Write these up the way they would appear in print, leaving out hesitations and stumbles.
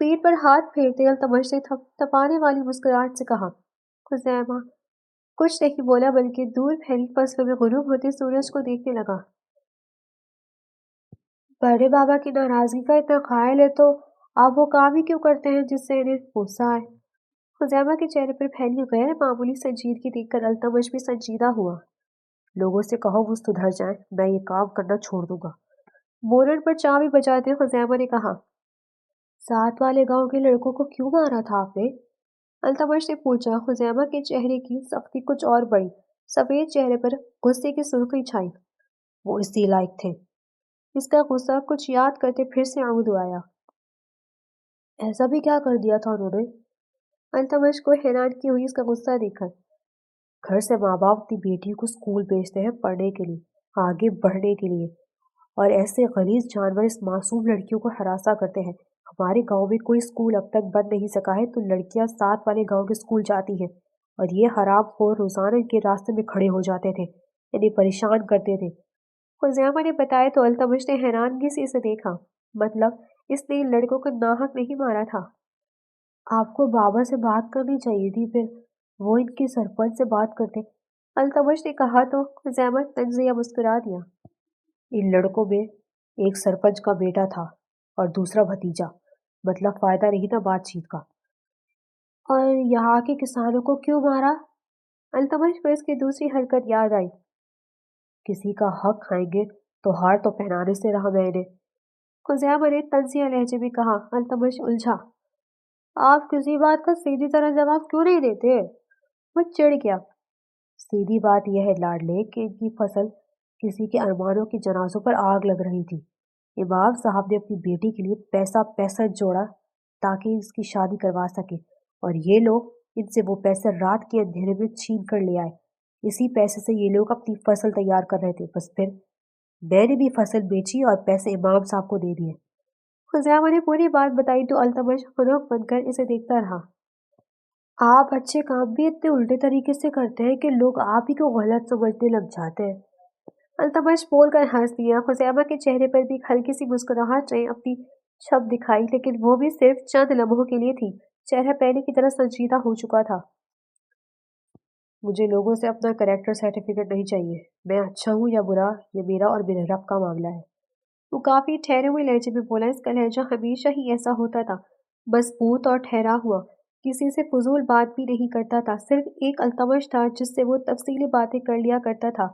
پیٹ پر ہاتھ پھیرتے التمش نے تپانے والی مسکراہٹ سے کہا۔ خزیمہ کچھ نہیں بولا بلکہ دور پھیلی فصلوں میں غروب ہوتے سورج کو دیکھنے لگا۔ بڑے بابا کی ناراضگی کا اتنا قائل ہے تو آپ وہ کام ہی کیوں کرتے ہیں جس سے انہیں غصہ آئے؟ خزیمہ کے چہرے پر پھیلی غیر معمولی سنجیدگی دیکھ کر التمش بھی سنجیدہ ہوا۔ لوگوں سے کہو وہ سدھر جائیں، میں یہ کام کرنا چھوڑ دوں گا۔ بورڈ پر چابی بجاتے خزیمہ نے کہا۔ ساتھ والے گاؤں کے لڑکوں کو کیوں مارا تھا آپ نے؟ التمش نے پوچھا۔ خزیمہ کے چہرے کی سختی کچھ اور بڑھی، سفید چہرے پر غصے کی سرخی چھائی۔ وہ اسی لائق تھے۔ اس کا غصہ کچھ یاد کرتے پھر سے عود آیا۔ ایسا بھی کیا کر دیا تھا انہوں نے؟ التمش کو حیران کی ہوئی اس کا غصہ دیکھ کر۔ گھر سے ماں باپ اپنی بیٹی کو اسکول بھیجتے ہیں پڑھنے کے لیے، آگے بڑھنے کے لیے، اور ایسے غلیظ جانور اس معصوم لڑکیوں کو ہراساں کرتے ہیں۔ ہمارے گاؤں میں کوئی اسکول اب تک بن نہیں سکا ہے تو لڑکیاں ساتھ والے گاؤں کے اسکول جاتی ہیں، اور یہ حرام خور روزانہ ان کے راستے میں کھڑے ہو جاتے تھے، انہیں پریشان کرتے تھے۔ خزیمہ نے بتایا تو التمش نے حیرانگی سے اسے دیکھا۔ مطلب اس نے ان لڑکوں کو ناحق نہیں مارا تھا؟ آپ کو بابا سے بات کرنی چاہیے تھی، پھر وہ ان کے سرپنچ سے بات کرتے۔ التمش نے کہا تو خزیمہ تنزیہ مسکرا دیا۔ ان لڑکوں میں ایک سرپنچ کا بیٹا تھا اور دوسرا بھتیجا، مطلب فائدہ نہیں تھا بات چیت کا۔ اور یہاں کے کسانوں کو کیوں مارا؟ التمش کو اس کی دوسری حرکت یاد آئی۔ کسی کا حق کھائیں گے تو ہار تو پہنانے سے رہا میں نے۔ خزیمہ نے تنزیہ لہجے میں کہا۔ التمش الجھا۔ آپ کسی بات کا سیدھی طرح جواب کیوں نہیں دیتے؟ وہ چڑ گیا۔ سیدھی بات یہ ہے لاڈلے کہ ان کی فصل کسی کے ارمانوں کے جنازوں پر آگ لگ رہی تھی۔ امام صاحب نے اپنی بیٹی کے لیے پیسہ جوڑا تاکہ اس کی شادی کروا سکے، اور یہ لوگ ان سے وہ پیسے رات کے اندھیرے میں چھین کر لے آئے۔ اسی پیسے سے یہ لوگ اپنی فصل تیار کر رہے تھے، بس پھر میں نے بھی فصل بیچی اور پیسے امام صاحب کو دے دیے۔ خزیمہ نے پوری بات بتائی تو التمش خنک بن کر اسے دیکھتا رہا۔ آپ اچھے کام بھی اتنے الٹے طریقے سے کرتے ہیں کہ لوگ آپ ہی کو غلط سمجھنے لگ جاتے ہیں۔ التمش بول کر ہنس دیا۔ خزیمہ کے چہرے پر بھی ہلکی سی مسکراہٹ نے اپنی چھپ دکھائی، لیکن وہ بھی صرف چند لمحوں کے لیے تھی۔ چہرہ پہلے کی طرح سنجیدہ ہو چکا تھا۔ مجھے لوگوں سے اپنا کریکٹر سرٹیفکیٹ نہیں چاہیے، میں اچھا ہوں یا برا یہ میرا اور میرے رب کا معاملہ ہے۔ وہ کافی ٹھہرے ہوئے لہجے میں بولا۔ اس کا لہجہ ہمیشہ ہی ایسا ہوتا تھا، مضبوط اور ٹھہرا ہوا، کسی سے فضول بات بھی نہیں کرتا تھا۔ صرف ایک التمش تھا جس سے وہ تفصیلی باتیں کر لیا کرتا تھا،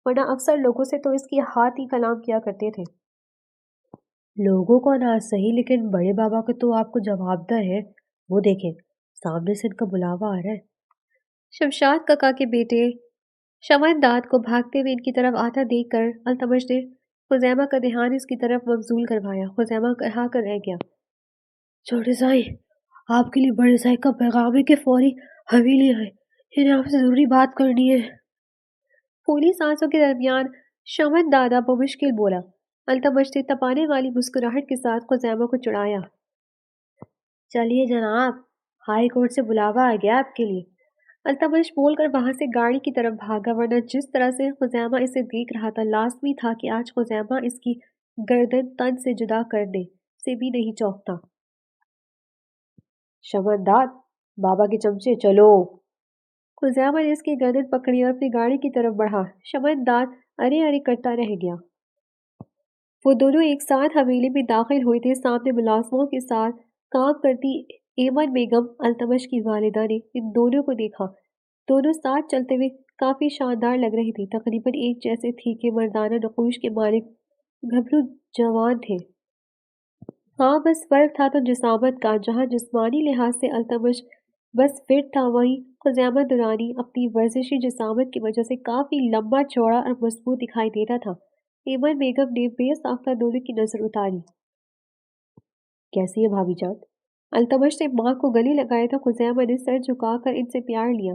ورنہ اکثر لوگوں سے تو اس کی ہاتھ ہی کلام کیا کرتے تھے۔ لوگوں کو نہ صحیح، لیکن بڑے بابا کو تو آپ کو جواب دہ ہے۔ وہ دیکھیں سامنے سے ان کا بلاوا آ رہا ہے۔ شمشاد ککا کے بیٹے شمنداد کو بھاگتے ہوئے ان کی طرف آتا دیکھ کر التمش نے خزیمہ کا دھیان اس کی طرف مبذول کروایا۔ خزیمہ کہا کر رہ گیا۔ چھوٹے سائی، آپ کے لیے بڑے سائی کا پیغام ہے کہ فوری حویلی آئے، انہیں آپ سے ضروری بات کرنی ہے۔ پھولی سانسوں کے درمیان شمندادہ بمشکل بولا۔ التمش نے تپانے والی مسکراہٹ کے ساتھ خزیمہ کو چڑھایا۔ چلیے جناب، ہائی کورٹ سے بلاوا آ گیا آپ کے لیے۔ التمش بول کر وہاں سے گاڑی کی طرف بھاگا، ورنہ جس طرح سے خزیمہ اسے دیکھ رہا تھا لازمی تھا کہ آج خزیمہ اس کی گردن تن سے جدا کرنے سے بھی نہیں چوکتا۔ شمنداد، بابا کے چمچے چلو۔ خزیمہ نے اس کی گردن پکڑی اور اپنی گاڑی کی طرف بڑھا۔ شمنداد ارے ارے کرتا رہ گیا۔ وہ دونوں ایک ساتھ حویلی میں داخل ہوئے تھے۔ سامنے ملازموں کے ساتھ کام کرتی ایمن بیگم التمش کی والدہ نے ان دونوں کو دیکھا۔ دونوں ساتھ چلتے ہوئے کافی شاندار لگ رہی تھی، تقریباً ایک جیسے تھی کہ مردانہ نقوش کے مالک گھبرو جوان تھے۔ ہاں بس فرق تھا تو جسامت کا، جہاں جسمانی لحاظ سے التمش بس فٹ تھا، وہیں خزیمہ درانی اپنی ورزشی جسامت کی وجہ سے کافی لمبا چوڑا اور مضبوط دکھائی دیتا تھا۔ ایمن بیگم نے بے ساختہ دونوں کی نظر اتاری۔ کیسی ہے بھابھی جان؟ التمش نے ماں کو گلے لگایا تو خزیمہ نے سر جھکا کر ان سے پیار لیا۔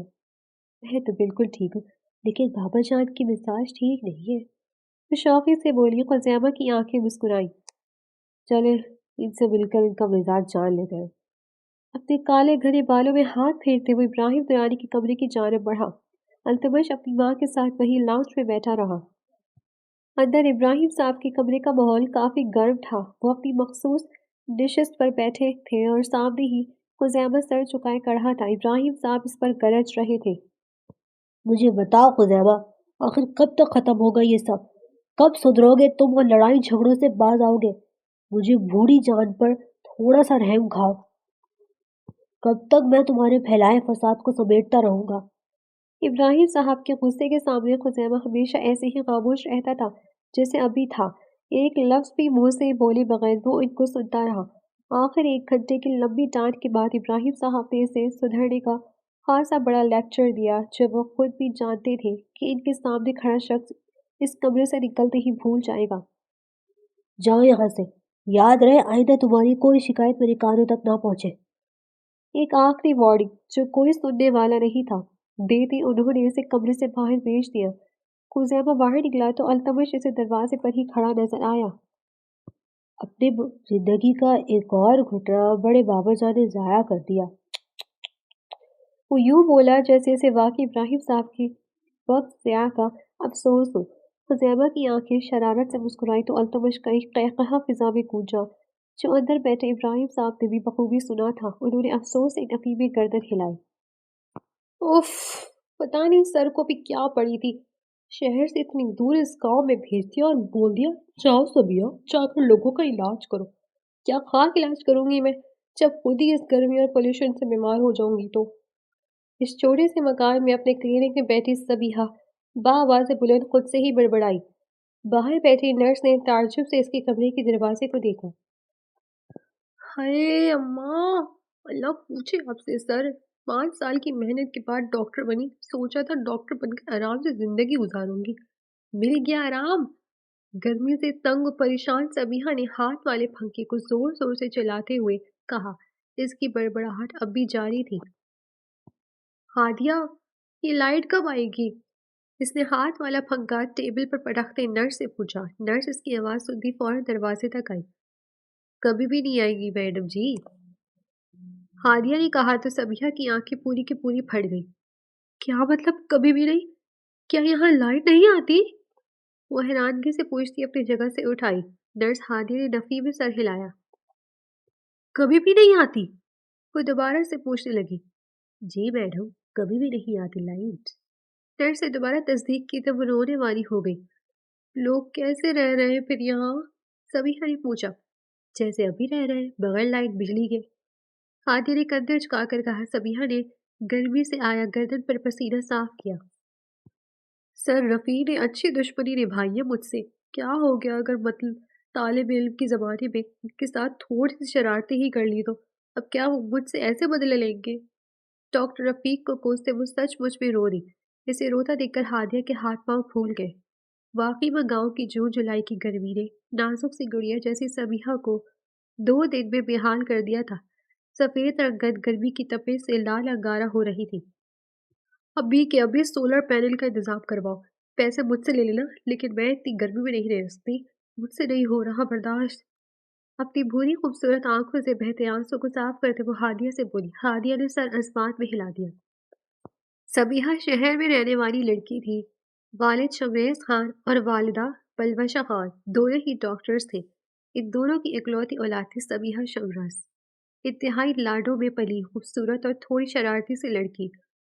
میں تو بالکل ٹھیک ہوں، لیکن بابا جان کی مزاج ٹھیک نہیں ہے۔ وہ شوقی سے بولی۔ خزیمہ کی آنکھیں مسکرائیں۔ چلے ان سے مل کر ان کا مزاج جان لیتے ہیں۔ اپنے کالے گھنے بالوں میں ہاتھ پھیرتے ہوئے ابراہیم درانی کے کمرے کی جانب بڑھا۔ التمش اپنی ماں کے ساتھ وہیں لاؤنج میں بیٹھا رہا۔ اندر ابراہیم صاحب کے کمرے کا ماحول کافی گرم تھا۔ وہ اپنی مخصوص نشست پر بیٹھے تھے اور سامنے ہی خزیمہ سر چکائے کڑھا تھا۔ ابراہیم صاحب اس پر گرج رہے تھے۔ مجھے بتاؤ خزیمہ، آخر کب تک ختم ہوگا یہ سب؟ کب سدھرو گے تم اور لڑائی جھگڑوں سے باز آؤ گے؟ مجھے بوڑھی جان پر تھوڑا سا رحم کھاؤ۔ کب تک میں تمہارے پھیلائے فساد کو سمیٹتا رہوں گا؟ ابراہیم صاحب کے غصے کے سامنے خزیمہ ہمیشہ ایسے ہی خاموش رہتا تھا جیسے ابھی تھا۔ ایک لفظ بھی منہ سے بولے بغیر وہ ان کو سنتا رہا۔ آخر 1 گھنٹے کی لمبی ڈانٹ کے بعد ابراہیم صاحب نے اسے سدھرنے کا خاصا بڑا لیکچر دیا، جب وہ خود بھی جانتے تھے کہ ان کے سامنے کھڑا شخص اس کمرے سے نکلتے ہی بھول جائے گا۔ جاؤ یہاں سے، یاد رہے آئندہ تمہاری کوئی شکایت میرے کانوں تک نہ پہنچے۔ ایک آخری وارننگ جو کوئی سننے والا نہیں تھا دیتے انہوں نے اسے کمرے سے باہر بھیج دیا۔ خزیمہ باہر نکلا تو التمش اسے دروازے پر ہی کھڑا نظر آیا۔ اپنی زندگی کا ایک اور گھٹنا بڑے بابا جان نے ضائع کر دیا۔ وہ یوں بولا جیسے اسے واقعی ابراہیم صاحب کی وقت ضیاع کا افسوس ہو۔ خزیمہ کی آنکھیں شرارت سے مسکرائی تو التمش کا ایک قہقہہ فضا میں گونجا، جو اندر بیٹھے ابراہیم صاحب نے بھی بخوبی سنا تھا۔ انہوں نے افسوس سے نفی میں گردن ہلائی۔ اف، پتہ نہیں سر کو بھی کیا پڑی تھی، شہر سے اتنی دور اس گاؤں میں بھیج دیا اور بول دیا جاؤ سبیہ جا کر لوگوں کا علاج کرو۔ کیا خاک علاج کروں گی میں، جب خود ہی اس گرمی اور پولیوشن سے بیمار ہو جاؤں گی تو۔ اس چھوٹے سے مکان میں اپنے کلینک میں بیٹھی سبیہ بآواز بلند خود سے ہی بڑبڑائی۔ باہر بیٹھی نرس نے تعجب سے اس کے کمرے کے دروازے کو دیکھا۔ ہائے اماں، اللہ پوچھے آپ سے سر، 5 سال کی محنت کے بعد ڈاکٹر بنی، سوچا تھا ڈاکٹر بن کر آرام سے زندگی گزاروں گی، مل گیا آرام۔ گرمی سے تنگ و پریشان سبیہ نے ہاتھ والے پنکھے کو زور زور سے چلاتے ہوئے کہا۔ اس کی بڑبڑاہٹ اب بھی جاری تھی۔ ہادیہ، یہ لائٹ کب آئے گی؟ اس نے ہاتھ والا پنکھا ٹیبل پر پٹکتے نرس سے پوچھا۔ نرس اس کی آواز سنتی فوراً دروازے تک آئی۔ کبھی بھی نہیں آئے گی میڈم جی، ہادیہ نے کہا تو سبیہ کی آنکھیں پوری کی پوری پھٹ گئی۔ کیا مطلب کبھی بھی نہیں؟ کیا یہاں لائٹ نہیں آتی؟ وہ حیرانگی سے پوچھتی اپنی جگہ سے اٹھ آئی۔ نرس ہادیہ نے نفی میں سر ہلایا۔ کبھی بھی نہیں آتی؟ وہ دوبارہ سے پوچھنے لگی۔ جی میڈم، کبھی بھی نہیں آتی لائٹ۔ نرس نے دوبارہ تصدیق کی تو وہ رونے والی ہو گئی۔ لوگ کیسے رہ رہے ہیں پھر یہاں؟ سبیہ نے پوچھا۔ جیسے ابھی رہ رہے ہیں، بغیر لائٹ بجلی کے۔ ہادیہ نے کندھے جھکا کر کہا۔ سبیہ نے گرمی سے آیا گردن پر پسینہ صاف کیا۔ سر رفیع نے اچھی دشمنی نبھائی ہے مجھ سے، کیا ہو گیا اگر مطلب طالب علم کی زمانے میں ان کے ساتھ تھوڑی سی شرارتیں ہی کر لی تو اب کیا وہ مجھ سے ایسے بدلے لیں گے؟ ڈاکٹر رفیق کو کوستے وہ سچ مچ میں رو دی۔ اسے روتا دیکھ کر ہادیہ کے ہاتھ پاؤں پھول گئے۔ واقعی میں گاؤں کی جون جولائی کی گرمی نے نازک سی گڑیا جیسی سبیہ کو 2 دن میں بےحال کر دیا تھا۔ سفید رنگت گرمی کی تپش سے لال انگارہ ہو رہی تھی۔ ابھی کے ابھی سولر پینل کا انتظام کرواؤ، پیسے مجھ سے لے لینا، لیکن میں اتنی گرمی میں نہیں رہ سکتی، مجھ سے نہیں ہو رہا برداشت۔ اپنی بھوری خوبصورت آنکھوں سے بہتے آنسوں کو صاف کرتے وہ ہادیہ سے بولی۔ ہادیہ نے سر اسمان میں ہلا دیا۔ سبیہ شہر میں رہنے والی لڑکی تھی۔ والد شمریز خان اور والدہ پلوشہ خان دونوں ہی ڈاکٹرز تھے۔ ان دونوں کی اکلوتی اولاد تھی سبیہ شمرز۔ انتہائی لاڈوں میں پلی، خوبصورت اور تھوڑی شرارتی سی لڑکی،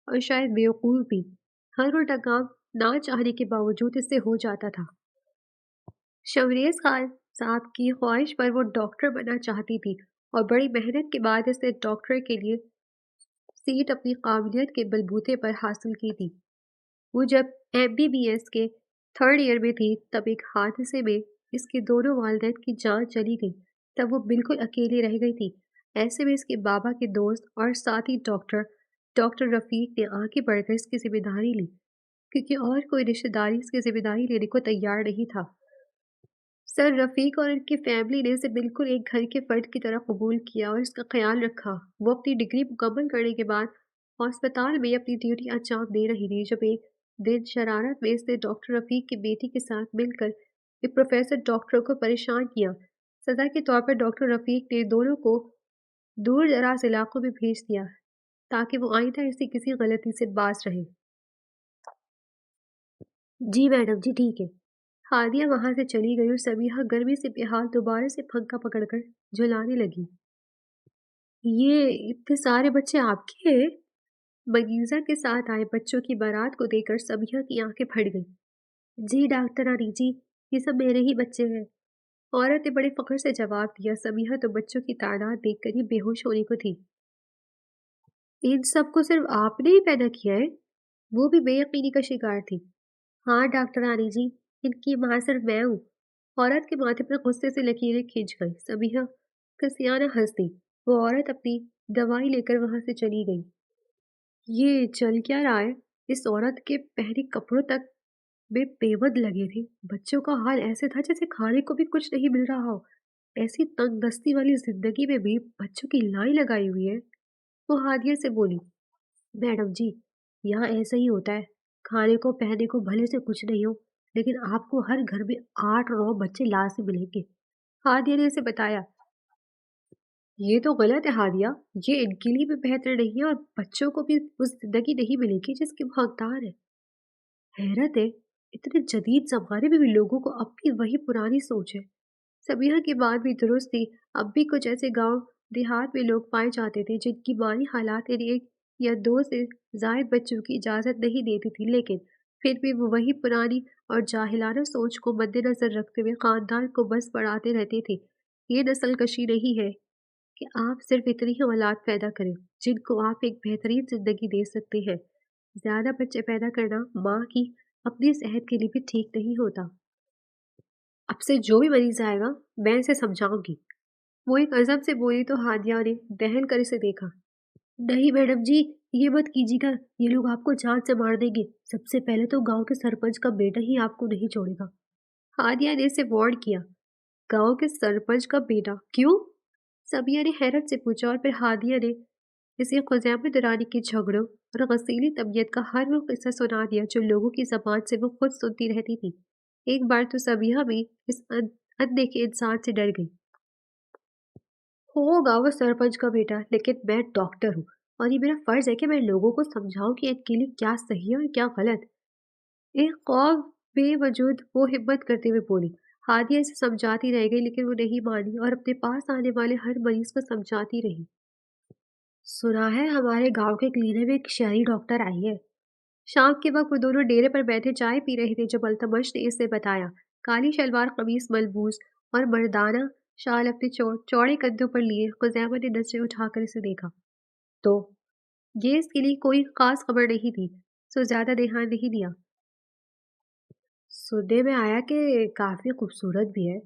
اور شاید بیوقوف بھی۔ ہر الٹا کام نہ چاہنے کے باوجود اس سے ہو جاتا تھا۔ شمریز خان صاحب کی خواہش پر وہ ڈاکٹر بننا چاہتی تھی اور بڑی محنت کے بعد اس نے ڈاکٹر کے لیے سیٹ اپنی قابلیت کے بلبوتے پر حاصل کی تھی۔ وہ جب MBBS کے 3rd ایئر میں تھی تب ایک حادثے میں اس کے دونوں والدین کی جان چلی گئی۔ تب وہ بالکل اکیلی رہ گئی تھی۔ ایسے میں اس کے بابا کے دوست اور ساتھی ڈاکٹر رفیق نے آگے بڑھ کر اس کی ذمہ داری لی، کیونکہ اور کوئی رشتہ داری اس کی ذمہ داری لینے کو تیار نہیں تھا۔ سر رفیق اور ان کی فیملی نے اسے بالکل ایک گھر کے فرد کی طرح قبول کیا اور اس کا خیال رکھا۔ وہ اپنی ڈگری مکمل کرنے کے بعد ہسپتال میں اپنی ڈیوٹی انجام دے رہی تھی جب ایک دن شرارت میں اس نے ڈاکٹر رفیق کی بیٹی کے ساتھ مل کر ایک پروفیسر ڈاکٹر کو پریشان کیا۔ سزا کے طور پر ڈاکٹر رفیق نے دونوں کو دور دراز علاقوں میں بھیج دیا تاکہ وہ آئندہ ایسی کسی غلطی سے باز رہے۔ جی میڈم جی ٹھیک ہے۔ ہادیہ وہاں سے چلی گئی اور سمیحہ گرمی سے بےحال دوبارہ سے پنکھا پکڑ کر جھلانے لگی۔ یہ اتنے سارے بچے آپ کے ہیں؟ مگیزہ کے ساتھ آئے بچوں کی بارات کو دیکھ کر سمیحہ کی آنکھیں پھٹ گئیں۔ جی ڈاکٹر رانی جی، یہ سب میرے ہی بچے ہیں، عورت نے بڑے فخر سے جواب دیا۔ سمیحہ تو بچوں کی تعداد دیکھ کر ہی بے ہوش ہونے کو تھی۔ ان سب کو صرف آپ نے ہی پیدا کیا ہے؟ وہ بھی بے یقینی کا شکار تھی۔ ہاں ڈاکٹر رانی جی، ان کی ماں صرف میں ہوں۔ عورت کے ماتھے پر غصے سے لکیریں کھینچ گئی۔ سمیحہ کسیانہ ہنس دی۔ وہ عورت اپنی دوائی لے کر وہاں سے چلی گئی۔ یہ چل کیا رہا ہے؟ اس عورت کے پہنے کپڑوں تک بے پیود لگے تھے۔ بچوں کا حال ایسے تھا جیسے کھانے کو بھی کچھ نہیں مل رہا ہو۔ ایسی تنگ دستی والی زندگی میں بھی بچوں کی لائن لگائی ہوئی ہے۔ وہ ہادیہ سے بولی، میڈم جی، یہاں ایسا ہی ہوتا ہے، کھانے کو پہننے کو بھلے سے کچھ نہیں ہو، لیکن آپ کو ہر گھر میں 8-9 بچے لازمی ملیں گے۔ ہادیہ نے اسے بتایا۔ یہ تو غلط ہے ہادیہ، یہ ان کے لیے بھی بہتر نہیں ہے اور بچوں کو بھی وہ زندگی نہیں ملے گی جس کے وہ حقدار ہے۔ حیرت ہے، اتنے جدید زمانے میں بھی لوگوں کو اب بھی وہی پرانی سوچ ہے۔ سمیحہ کی بات بھی درست تھی۔ اب بھی کچھ ایسے گاؤں دیہات میں لوگ پائے جاتے تھے جن کی مالی حالات انہیں 1 یا 2 سے زائد بچوں کی اجازت نہیں دیتی تھی، لیکن پھر بھی وہ وہی پرانی اور جاہلانہ سوچ کو مد نظر رکھتے ہوئے خاندان کو بس بڑھاتے رہتے تھے۔ یہ نسل کشی نہیں ہے کہ آپ صرف اتنی ہی اولاد پیدا کریں جن کو آپ ایک بہترین زندگی دے سکتے ہیں۔ زیادہ بچے پیدا کرنا ماں کی اپنی صحت کے لیے بھی ٹھیک نہیں ہوتا۔ اب سے جو بھی مریض آئے گا میں اسے سمجھاؤں گی۔ وہ ایک عزم سے بولی تو ہادیہ نے دہل کر اسے دیکھا۔ نہیں میڈم جی، یہ مت کیجیے گا، یہ لوگ آپ کو جان سے مار دیں گے۔ سب سے پہلے تو گاؤں کے سرپنچ کا بیٹا ہی آپ کو نہیں چھوڑے گا۔ ہادیہ نے اسے وارن کیا۔ گاؤں کے سرپنچ کا بیٹا؟ کیوں؟ سمیہ نے حیرت سے پوچھا اور پھر ہادیہ نے اسے خزیمہ درانی کے جھگڑوں اور غسیلی طبیعت کا ہر وہ قصہ سنا دیا جو لوگوں کی زبان سے وہ خود سنتی رہتی تھی۔ ایک بار تو سمیہ بھی اس اندیکھے انسان سے ڈر گئی۔ ہوگا وہ سرپنچ کا بیٹا، لیکن میں ڈاکٹر ہوں اور یہ میرا فرض ہے کہ میں لوگوں کو سمجھاؤں کہ ان کے لیے کیا صحیح ہے اور کیا غلط۔ ایک خوف بے وجود وہ ہمت کرتے ہوئے بولی۔ ہادیہ اسے سمجھاتی رہ گئی لیکن وہ نہیں مانی اور اپنے پاس آنے والے ہر مریض کو سمجھاتی رہی۔ سنا ہے ہمارے گاؤں کے کلینک میں ایک شہری ڈاکٹر آئی ہے۔ شام کے وقت وہ دونوں ڈیرے پر بیٹھے چائے پی رہے تھے جب التمش نے اسے بتایا۔ کالی شلوار قمیص ملبوس اور مردانہ شال اپنے چوڑے کندھوں پر لیے خزیمہ نے نظریں اٹھا کر اسے دیکھا۔ تو یہ اس کے لیے کوئی خاص خبر نہیں تھی، سو زیادہ دھیان نہیں دیا۔ سننے میں آیا کہ کافی خوبصورت بھی ہے۔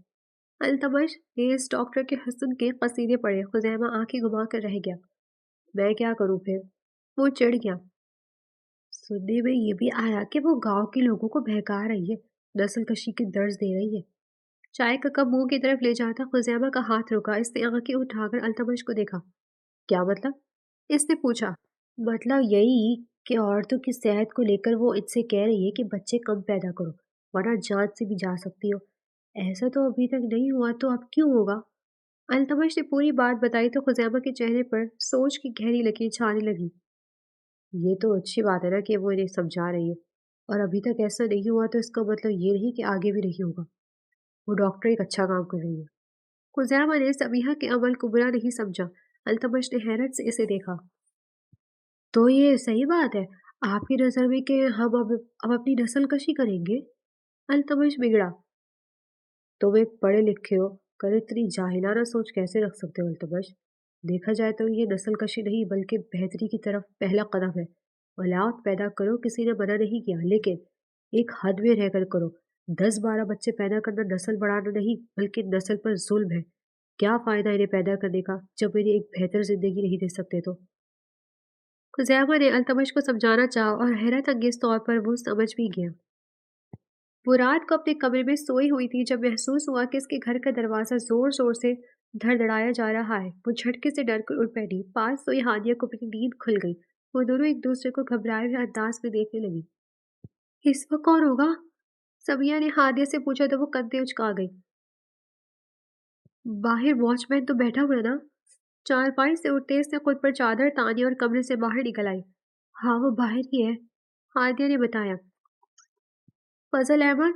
التمش نے اس ڈاکٹر کے حسن کے قصیدے پڑھے۔ خزیمہ آنکھیں گھما کر رہ گیا۔ میں کیا کروں پھر؟ وہ چڑھ گیا۔ سننے میں یہ بھی آیا کہ وہ گاؤں کے لوگوں کو بہکا رہی ہے، نسل کشی کے درس دے رہی ہے۔ چائے کا کپ منہ کی طرف لے جاتا خزیمہ کا ہاتھ رکا۔ اس نے آنکھیں اٹھا کر التمش کو دیکھا۔ کیا مطلب؟ اس نے پوچھا۔ مطلب یہی کہ عورتوں کی صحت کو لے کر وہ ان سے کہہ رہی ہے کہ بچے کم پیدا کرو ورنہ جان سے بھی جا سکتی ہو۔ ایسا تو ابھی تک نہیں ہوا تو اب کیوں ہوگا؟ التمش نے پوری بات بتائی تو خزیمہ کے چہرے پر سوچ کی گہری لکیر چھانے لگی۔ یہ تو اچھی بات ہے نا کہ وہ انہیں سمجھا رہی ہے، اور ابھی تک ایسا نہیں ہوا تو اس کا مطلب یہ نہیں کہ آگے بھی نہیں ہوگا۔ وہ ڈاکٹر ایک اچھا کام کر رہی ہے۔ خزیمہ نے سمیحہ کے عمل کو برا نہیں سمجھا۔ التمش نے حیرت سے اسے دیکھا۔ تو یہ صحیح بات ہے آپ کی نظر میں کہ ہم اب اپنی نسل کشی کریں گے؟ التمش بگڑا۔ تم ایک پڑھے لکھے ہو کر اتنی جاہلانہ سوچ کیسے رکھ سکتے ہو التمش؟ دیکھا جائے تو یہ نسل کشی نہیں بلکہ بہتری کی طرف پہلا قدم ہے۔ اولاد پیدا کرو، کسی نے منع نہیں کیا، لیکن ایک حد میں رہ کر کرو۔ 10-12 بچے پیدا کرنا نسل بڑھانا نہیں بلکہ نسل پر ظلم ہے۔ کیا فائدہ انہیں پیدا کرنے کا جب انہیں ایک بہتر زندگی نہیں دے سکتے تو؟ خزیمہ نے التمش کو سمجھانا چاہا اور حیرت انگیز طور پر وہ سمجھ بھی گیا۔ وہ رات کو اپنے کمرے میں سوئی ہوئی تھی جب محسوس ہوا کہ اس کے گھر کا دروازہ زور زور سے دھڑدھڑایا جا رہا ہے۔ وہ جھٹکے سے ڈر کر اٹھ بیٹھی۔ پاس سوئی ہادیہ کو اپنی نیند کھل گئی۔ وہ دونوں ایک دوسرے کو گھبرائے ہوئے انداز میں دیکھنے لگی۔ اس وقت کون ہوگا؟ سمیہ نے ہادیہ سے پوچھا تو وہ کندھے اچکا گئی۔ باہر واچ مین تو بیٹھا ہوا ہے نا؟ چارپائی سے اٹھتے اس نے خود پر چادر تانی اور کمرے سے باہر نکل آئی۔ ہاں وہ باہر ہی ہے، ہادیہ نے بتایا۔ فضل احمد؟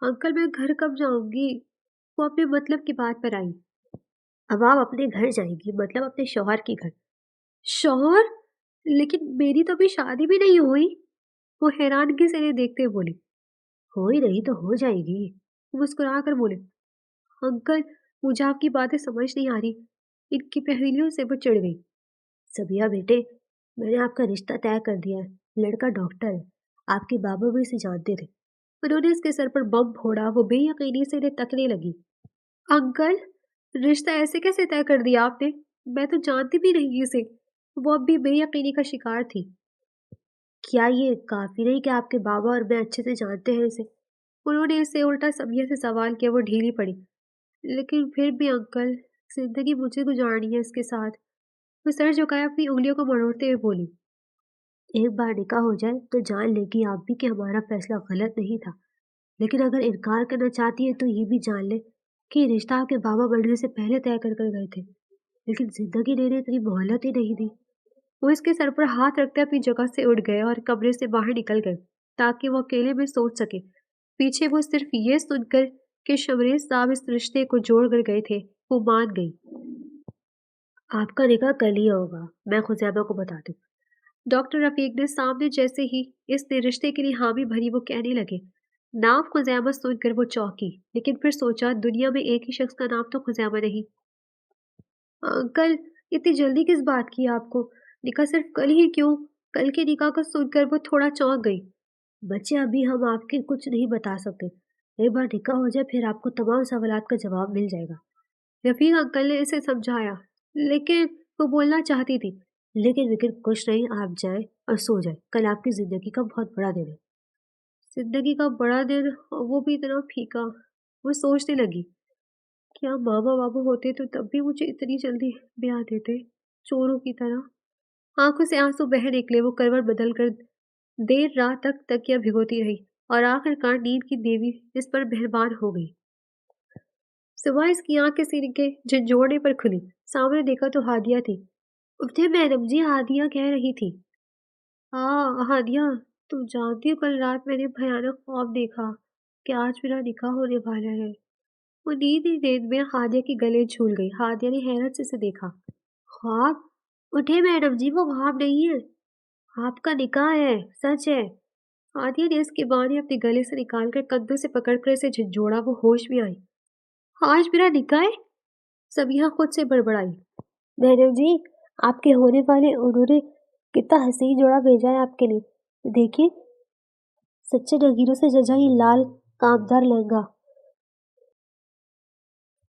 انکل میں گھر کب جاؤں گی؟ وہ اپنے مطلب کی بات پر آئی۔ اب آپ اپنے گھر جائیں گی، مطلب اپنے شوہر کے گھر۔ شوہر؟ لیکن میری تو ابھی شادی بھی نہیں ہوئی، وہ حیرانگی سے انہیں دیکھتے بولے۔ ہو ہی رہی تو ہو جائے گی۔ مسکرا کر بولے۔ انکل مجھے آپ کی باتیں سمجھ نہیں آ رہی، ان کی پہیلیوں سے وہ چڑھ گئی۔ سبیہ بیٹے، میں نے آپ کا رشتہ طے کر دیا ہے، لڑکا ڈاکٹر ہے، آپ کے بابا بھی اسے جانتے تھے۔ انہوں نے اس کے سر پر بم پھوڑا، وہ بے یقینی سے انہیں تکنے لگی۔ انکل رشتہ ایسے کیسے طے کر دیا آپ نے؟ میں تو جانتی بھی نہیں اسے۔ وہ اب بھی بے یقینی کا شکار تھی۔ کیا یہ کافی نہیں کہ آپ کے بابا اور میں اچھے سے جانتے ہیں اسے؟ انہوں نے اس سے الٹا سبیہ سے سوال کیا، وہ ڈھیلی پڑی۔ لیکن پھر بھی انکل، زندگی مجھے گزارنی ہے اس کے ساتھ۔ وہ سر جھکائے اپنی انگلیوں کو مروڑتے ہوئے بولی۔ ایک بار نکاح ہو جائے تو جان لے گی آپ بھی کہ ہمارا فیصلہ غلط نہیں تھا، لیکن اگر انکار کرنا چاہتی ہے تو یہ بھی جان لے کہ یہ رشتہ آپ کے بابا بڑھنے سے پہلے طے کر گئے تھے، لیکن زندگی نے اتنی مہلت ہی نہیں دی۔ وہ اس کے سر پر ہاتھ رکھتے اپنی جگہ سے اٹھ گئے اور کمرے سے باہر نکل گئے تاکہ وہ اکیلے میں سوچ سکے۔ پیچھے وہ صرف یہ سن کر کہ شمریز صاحب اس رشتے کو جوڑ کر گئے تھے، وہ مان گئی۔ آپ کا نکاح کل ہی ہوگا، میں خزیمہ کو بتا دوں۔ ڈاکٹر رفیق نے سامنے جیسے ہی اس نے رشتے کے لیے حامی بھری، وہ کہنے لگے۔ نام خزیمہ سن کر وہ چونکی، لیکن پھر سوچا دنیا میں ایک ہی شخص کا نام تو خزیمہ نہیں۔ انکل اتنی جلدی کس بات کی آپ کو؟ نکاح صرف کل ہی کیوں؟ کل کے نکاح کو سن کر وہ تھوڑا چونک گئی۔ بچے ابھی ہم آپ کے کچھ نہیں بتا سکتے، ایک بار نکاح ہو جائے پھر آپ کو تمام سوالات کا جواب مل جائے گا۔ رفیق انکل نے اسے سمجھایا، لیکن وہ بولنا چاہتی تھی۔ لیکن کچھ نہیں، آپ جائیں اور سو جائیں، کل آپ کی زندگی کا بہت بڑا دن ہے۔ زندگی کا بڑا دن، وہ بھی اتنا پھیکا۔ وہ سوچنے لگی، کیا ماما بابا ہوتے تو تب بھی مجھے اتنی جلدی بیاہ دیتے، چوروں کی طرح۔ آنکھوں سے آنسو بہہ نکلے، وہ کروٹ بدل کر دیر رات تک تکیہ بھگوتی رہی اور آخر کار نیند کی دیوی اس پر مہربان ہو گئی۔ صبح اس کی آنکھ کسی کے جھنجھوڑنے پر کھلی، سامنے دیکھا تو ہادیہ تھی۔ اٹھے میڈم جی، ہادیہ کہہ رہی تھی۔ ہادیہ، تم جانتی ہو کل رات میں نے بھیانک خواب دیکھا کہ آج میرا نکاح ہونے والا ہے۔ وہ نیند میں ہادیہ کے گلے جھول گئی۔ ہادیہ نے حیرت سے اسے دیکھا۔ خواب؟ اٹھے میڈم جی، وہ خواب نہیں ہے، آپ کا نکاح ہے، سچ ہے۔ ہادیہ نے اس کے بہانے اپنے گلے سے نکال کر کندھوں سے پکڑ کر اسے جھنجھوڑا، وہ ہوش میں آئی۔ آج میرا نکاح ہے؟ سبیہ خود سے بڑبڑائی۔ میڈم جی، آپ کے ہونے والے انہوں نے کتنا حسین جوڑا بھیجا ہے آپ کے لیے، دیکھیے، سچے نگینوں سے ججا یہ لال کامدار لہنگا۔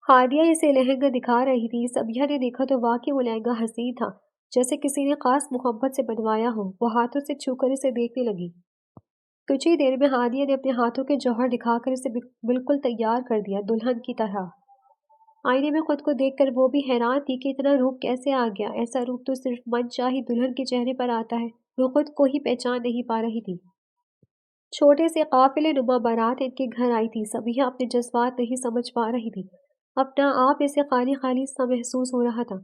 ہادیہ اسے لہنگا دکھا رہی تھی۔ سبیہ نے دیکھا تو واقعی وہ لہنگا حسین تھا، جیسے کسی نے خاص محبت سے بنوایا ہو۔ وہ ہاتھوں سے چھو کر اسے دیکھنے لگی۔ کچھ ہی دیر میں ہادیہ نے اپنے ہاتھوں کے جوہر دکھا کر اسے بالکل تیار کر دیا، دلہن کی طرح۔ آئینے میں خود کو دیکھ کر وہ بھی حیران تھی کہ اتنا روپ کیسے آ گیا۔ ایسا روپ تو صرف من چاہی دلہن کے چہرے پر آتا ہے۔ وہ خود کو ہی پہچان نہیں پا رہی تھی۔ چھوٹے سے قافلے نما بارات ان کے گھر آئی تھی۔ سبیہ اپنے جذبات نہیں سمجھ پا رہی تھی، اپنا آپ اسے خالی خالی سا محسوس ہو رہا تھا۔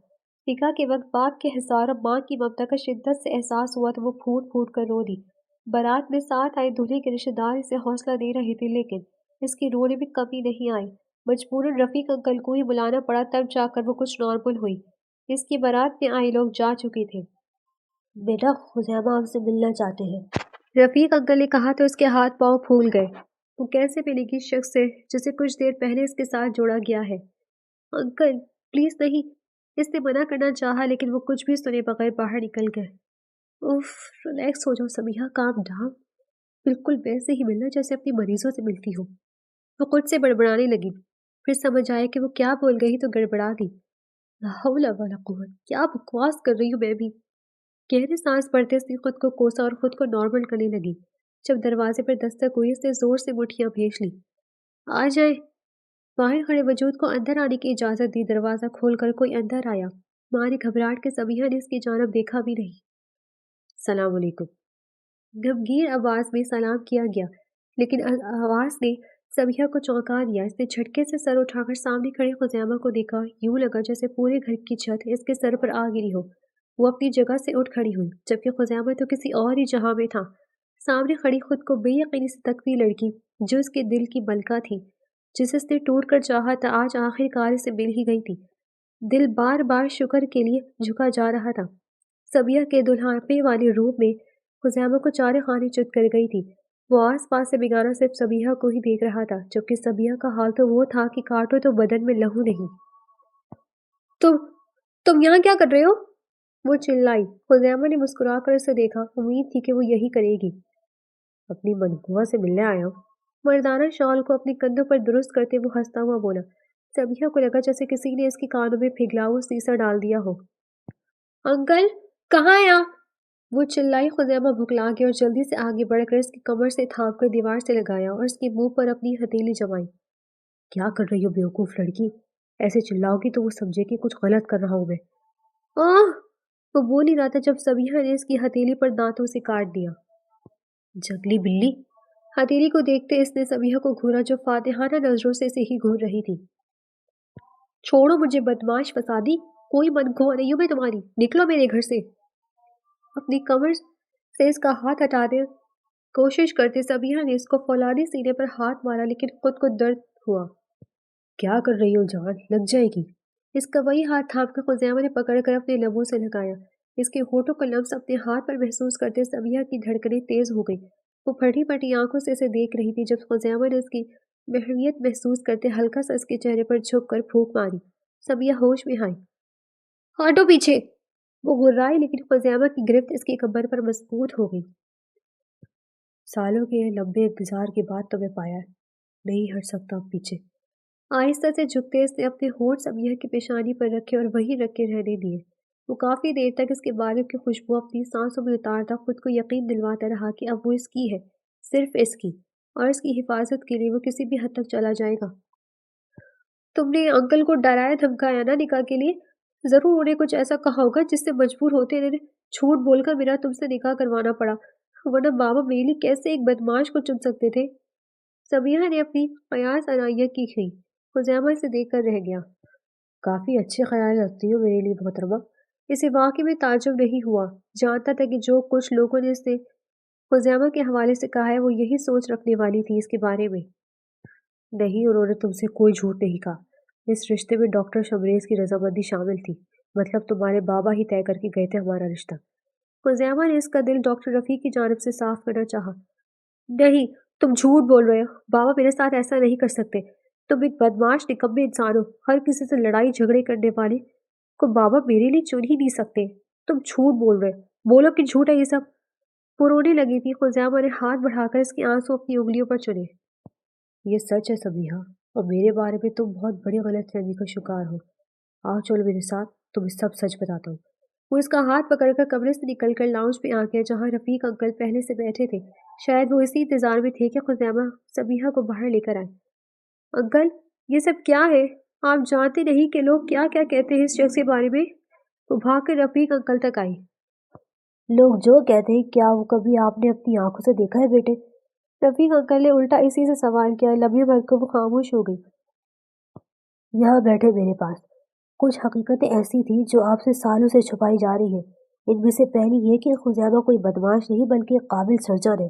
نکاح کے وقت باپ کے حصار اور ماں کی ممتا کا شدت سے احساس ہوا تو وہ پھوٹ پھوٹ کر رو دی۔ بارات میں ساتھ آئے دولہے کے رشتہ دار اسے حوصلہ دے رہے تھے، لیکن اس کی رونے میں کمی نہیں آئی۔ مجبوراً رفیق انکل کو ہی بلانا پڑا، تب جا کر وہ کچھ نارمل ہوئی۔ اس کی بارات میں آئے لوگ جا چکے تھے۔ بیٹا، خزیمہ آپ سے ملنا چاہتے ہیں۔ رفیق انکل نے کہا تو اس کے ہاتھ پاؤں پھول گئے۔ وہ کیسے ملے گی شخص سے جسے کچھ دیر پہلے اس کے ساتھ جوڑا گیا ہے؟ انکل پلیز نہیں، اس نے منع کرنا چاہا لیکن وہ کچھ بھی سنے بغیر باہر نکل گئے۔ اوف، ریلیکس ہو جاؤ سبیہ، کام ڈاؤن، بالکل ویسے ہی ملنا جیسے اپنی مریضوں سے ملتی ہو۔ وہ خود سے بڑبڑانے لگی، پھر سمجھ آیا کہ وہ کیا بول گئی تو گڑبڑا گئی۔ لا حول ولا قوت، کیا بکواس کر رہی ہوں میں بھی۔ گہرے سانس پڑتے اس نے خود کو کوسا اور خود کو نارمل کرنے لگی۔ جب دروازے پر دستک ہوئی، اس نے زور سے مٹھیاں بھیج لی۔ آ جائے۔ باہر کھڑے وجود کو اندر آنے کی اجازت دی۔ دروازہ کھول کر کوئی اندر آیا۔ ماں نے گھبراہٹ کے سبیہ نے اس کی جانب دیکھا بھی نہیں۔ السلام علیکم، غمگین آواز میں سلام کیا گیا، لیکن آواز نے سبیہ کو چونکا دیا۔ اس نے جھٹکے سے سر اٹھا کر سامنے کھڑے خزیمہ کو دیکھا، یوں لگا جیسے پورے گھر کی چھت اس کے سر پر آ گری ہو۔ وہ اپنی جگہ سے اٹھ کھڑی ہوئی، جبکہ خزیمہ تو کسی اور ہی جہاں میں تھا۔ سامنے کھڑی خود کو بے یقینی سے تکتی لڑکی جو اس کے دل کی ملکہ تھی، جسے اس نے ٹوٹ کر چاہا تھا، آج آخر کار اسے مل ہی گئی تھی۔ دل بار بار شکر کے لیے جھکا جا رہا تھا۔ صبیہ کے دلہاپے والے روپ میں خزیمہ کو چارے خانے چت کر گئی تھی۔ وہ آس پاس سے بیگانہ صرف صبیہ کو ہی دیکھ رہا تھا، جبکہ صبیہ کا حال تو وہ تھا کہ کاٹو تو بدن میں لہو نہیں۔ تم تم یہاں کیا کر رہے ہو؟ وہ چلائی۔ خزیمہ نے مسکرا کر اسے دیکھا، امید تھی کہ وہ یہی کرے گی۔ اپنی منگوا سے ملنے آیا ہوں۔ مردانہ شال کو اپنے کندھوں پر درست کرتے وہ ہنستا ہوا بولا۔ صبیہ کو لگا جیسے کسی نے اس کے کانوں میں پگھلا ہوا سیسا ڈال دیا ہو۔ انکل کہاں ہیں آپ؟ وہ چلائی۔ خزیمہ بھکلا گیا اور جلدی سے آگے بڑھ کر اس کی کمر سے تھام کر دیوار سے لگایا اور اس کے منہ پر اپنی ہتھیلی جمائی۔ کیا کر رہی ہو بیوقوف لڑکی؟ ایسے چلاؤ گی تو وہ سمجھے کہ کچھ غلط کر رہا ہوں میں۔ آہ! وہ بول ہی رہا تھا جب صبیہ نے اس کی ہتھیلی پر دانتوں سے کاٹ دیا۔ جنگلی بلی! ہتھیلی کو دیکھتے اس نے صبیہ کو گھورا جو فاتحانہ نظروں سے اسے ہی گھور رہی تھی۔ چھوڑو مجھے بدماش فسادی! کوئی منگوا نہیں ہوں میں تمہاری، نکلو میرے گھر سے۔ اپنی کمر سے اس کا ہاتھ ہٹانے کوشش کرتے صبیہ نے اس کو فولادی سینے پر ہاتھ مارا، لیکن خود کو درد ہوا۔ کیا کر رہی ہو جان؟ لگ جائے گی۔ اس کا وہی ہاتھ تھام کر خزیمہ نے پکڑ کر اپنے لبوں سے لگایا۔ اس کے ہونٹوں کا لمس اپنے ہاتھ پر محسوس کرتے صبیہ کی دھڑکنیں تیز ہو گئی۔ وہ پھٹی پھٹی آنکھوں سے اسے دیکھ رہی تھی جب خزیمہ نے اس کی محویت محسوس کرتے ہلکا سا اس کے چہرے پر جھک کر پھونک ماری۔ صبیہ ہوش میں آئی۔ ہٹو پیچھے! وہ غرائی، لیکن خزیمہ کی گرفت اس کی کمر پر مضبوط ہو گئی۔ سالوں کے لمبے انتظار کے بعد تمہیں پایا ہے، نہیں ہٹ سکتا اب پیچھے۔ آہستہ سے جھکتے اس نے اپنے ہونٹ صبیہ کی پیشانی پر رکھے اور وہیں رکھ کے رہنے دیے۔ وہ کافی دیر تک اس کے بالوں کی خوشبو اپنی سانسوں میں اتارتا خود کو یقین دلواتا رہا کہ اب وہ اس کی ہے، صرف اس کی، اور اس کی حفاظت کے لیے وہ کسی بھی حد تک چلا جائے گا۔ تم نے انکل کو ڈرایا دھمکایا نا نکاح کے لیے؟ ضرور انہیں کچھ ایسا کہا ہوگا جس سے مجبور ہوتے انہیں جھوٹ بول کر میرا تم سے نکاح کروانا پڑا، ورنہ بابا میرے لیے کیسے ایک بدماش کو چن سکتے تھے؟ صبیہ نے اپنی قیاس عنایت کی کھی۔ خزیمہ اسے دیکھ کر رہ گیا۔ کافی اچھے خیال رکھتی ہو میرے لیے محترمہ۔ اسے واقعی میں تعجب نہیں ہوا، جانتا تھا کہ جو کچھ لوگوں نے اس نے خزیمہ کے حوالے سے کہا ہے وہ یہی سوچ رکھنے والی تھی اس کے بارے میں۔ نہیں، انہوں نے تم سے کوئی جھوٹ نہیں کہا۔ اس رشتے میں ڈاکٹر شمریز کی رضامندی شامل تھی، مطلب تمہارے بابا ہی طے کر کے گئے تھے ہمارا رشتہ۔ خزیمہ نے اس کا دل ڈاکٹر رفیع کی جانب سے صاف کرنا چاہا۔ نہیں، تم جھوٹ بول رہے ہو، بابا میرے ساتھ ایسا نہیں کر سکتے۔ تم ایک بدماش نکمے انسان ہو، ہر کسی سے لڑائی جھگڑے کرنے والے کو بابا میرے لیے چن ہی نہیں سکتے۔ تم جھوٹ بول رہے، بولو کہ جھوٹ ہے یہ سب۔ وہ رونے لگی تھی۔ خزیمہ نے ہاتھ بڑھا کر اس کے آنسو اپنی انگلیوں پر چنے۔ یہ سچ ہے صبیحہ، اور میرے بارے میں تم بہت بڑی غلط فہمی کا شکار ہو۔ آؤ چلو میرے ساتھ، تمہیں سب سچ بتاتا ہوں۔ وہ اس کا ہاتھ پکڑ کر کمرے سے نکل کر لاؤنج میں آ گیا جہاں رفیق انکل پہلے سے بیٹھے تھے۔ شاید وہ اسی انتظار میں تھے کہ خزیمہ صبیحہ کو باہر لے کر آئے۔ انکل یہ سب کیا ہے؟ آپ جانتے نہیں کہ لوگ کیا کیا کہتے ہیں اس شخص کے بارے میں؟ وہ بھاگ کر رفیق انکل تک آئی۔ لوگ جو کہتے ہیں کیا وہ کبھی آپ نے اپنی آنکھوں سے دیکھا ہے بیٹے؟ رفیق انکل نے الٹا اسی سے سوال کیا۔ لمحے بھر کو وہ خاموش ہو گئی۔ یہاں بیٹھے میرے پاس کچھ حقیقتیں ایسی تھیں جو آپ سے سالوں سے چھپائی جا رہی ہیں۔ ان میں سے پہلی یہ کہ خزیمہ کوئی بدماش نہیں بلکہ ایک قابل سرجن ہے۔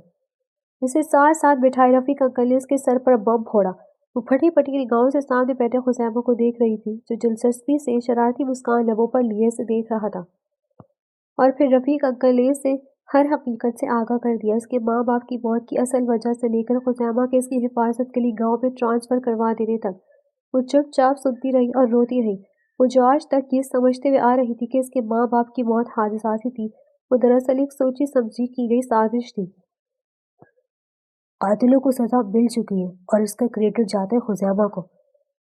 اسے ساتھ ساتھ بٹھائے رفیق انکل نے اس کے سر پر بم پھوڑا۔ وہ پھٹی پٹی نگاہوں سے سامنے بیٹھے خزیمہ کو دیکھ رہی تھی جو دلچسپی سے شرارتی مسکان لبوں پر لیے اسے دیکھ رہا تھا، اور پھر رفیق انکل نے اسے ہر حقیقت سے آگاہ کر دیا، اس کے ماں باپ کی موت کی اصل وجہ سے لے کر خزیمہ کے اس کی حفاظت کے لیے گاؤں میں ٹرانسفر کروا دینے تک۔ وہ چپ چاپ سنتی رہی اور روتی رہی۔ وہ جو آج تک یہ سمجھتے ہوئے آ رہی تھی کہ اس کے ماں باپ کی موت حادثاتی تھی، وہ دراصل ایک سوچی سمجھی کی گئی سازش تھی۔ قاتلوں کو سزا مل چکی ہے اور اس کا کریڈٹ جاتا ہے خزیمہ کو۔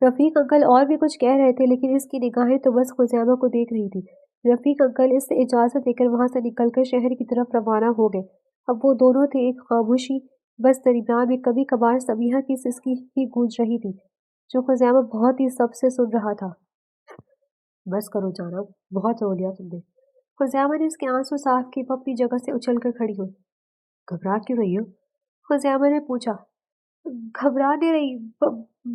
رفیق انکل اور بھی کچھ کہہ رہے تھے لیکن اس کی نگاہیں تو بس خزیمہ کو دیکھ رہی تھی۔ رفیق انکل اس سے اجازت دے کر وہاں سے نکل کر شہر کی طرف روانہ ہو گئے۔ اب وہ دونوں تھے ایک خاموشی، بس درمیان میں کبھی کبھار صبیحہ کی سسکی بھی گونج رہی تھی جو خزیمہ بہت ہی سب سے سن رہا تھا۔ بس کرو جانا، بہت رو لیا تم نے۔ خزیمہ نے اس کے آنسو صاف کیے۔ وہ اپنی جگہ سے اچھل کر کھڑی ہوئی۔ گھبرا کیوں رہی ہو؟ خزیمہ نے پوچھا۔ گھبرا نہیں رہی،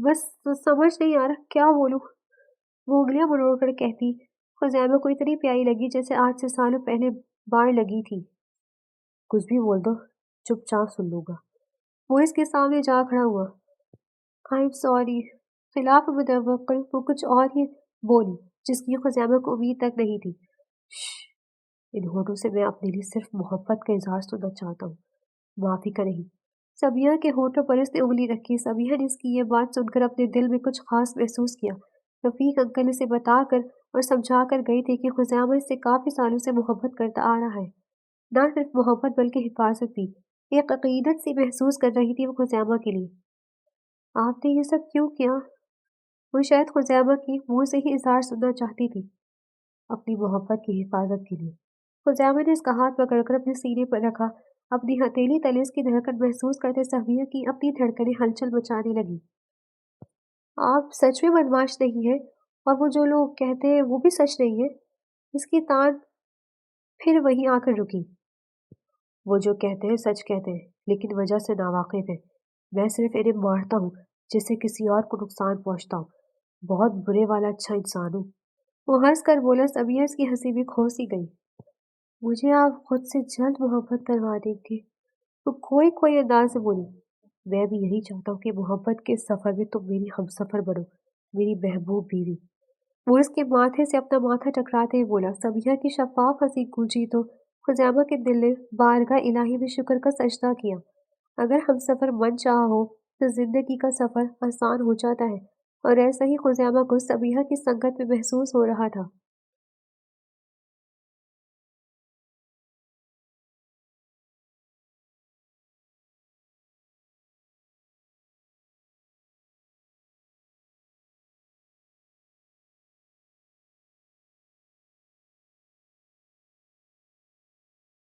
بس سمجھ نہیں آ رہا کیا بولوں، وہ انگلیاں مروڑ کر کہتی۔ خزیمہ کو اتنی پیاری لگی جیسے آج سے سالوں پہلے بار لگی تھی۔ کچھ بھی بول دو، چپ چاپ سن لوں گا۔ وہ اس کے سامنے جا کھڑا ہوا۔ I am sorry. خلاف متوقع وہ کچھ اور ہی بولی جس کی خزیمہ کو امید تک نہیں تھی۔ ان ہونٹوں سے میں اپنے لیے صرف محبت کا اظہار سننا چاہتا ہوں، معافی کا نہیں۔ سمیہ کے ہونٹوں پر اس نے انگلی رکھی۔ سمیہ نے اس کی یہ بات سن کر اپنے دل میں کچھ خاص محسوس کیا۔ رفیق انکل اسے بتا کر اور سمجھا کر گئی تھی کہ خزیمہ اس سے کافی سالوں سے محبت کرتا آ رہا ہے۔ نہ صرف محبت بلکہ حفاظت بھی۔ ایک عقیدت سی محسوس کر رہی تھی وہ خزیمہ کے لیے۔ آپ نے یہ سب کیوں کیا؟ وہ شاید خزیمہ کی منہ سے ہی اظہار سننا چاہتی تھی۔ اپنی محبت کی حفاظت کے لیے۔ خزیمہ نے اس کا ہاتھ پکڑ کر اپنے سینے پر رکھا۔ اپنی ہتھیلی تلے اس کی دھڑکن محسوس کرتے سمیہ کی اپنی دھڑکنیں ہلچل مچانے لگی۔ آپ سچ میں بدمعاش نہیں ہیں، اور وہ جو لوگ کہتے ہیں وہ بھی سچ نہیں ہے۔ اس کی تان پھر وہیں آ کر رکی۔ وہ جو کہتے ہیں سچ کہتے ہیں، لیکن وجہ سے ناواقف ہیں۔ میں صرف انہیں مارتا ہوں جس سے کسی اور کو نقصان پہنچتا ہوں۔ بہت برے والا اچھا انسان ہوں۔ وہ ہنس کر بولا۔ سمیہ اس کی ہنسی میں کھو سی گئی۔ مجھے آپ خود سے جلد محبت کروا دیں گے، وہ کوئی انداز سے بولی۔ میں بھی یہی چاہتا ہوں کہ محبت کے سفر میں تم میری ہم سفر بنو، میری محبوب بیوی۔ وہ اس کے ماتھے سے اپنا ماتھا ٹکراتے ہوئے بولا۔ سمیہ کی شفاف ہنسی گونجی تو خزیمہ کے دل نے بارگاہ الہی میں شکر کا سجدہ کیا۔ اگر ہم سفر من چاہا ہو تو زندگی کا سفر آسان ہو جاتا ہے، اور ایسا ہی خزیمہ کو سمیہ کی سنگت میں محسوس ہو رہا تھا۔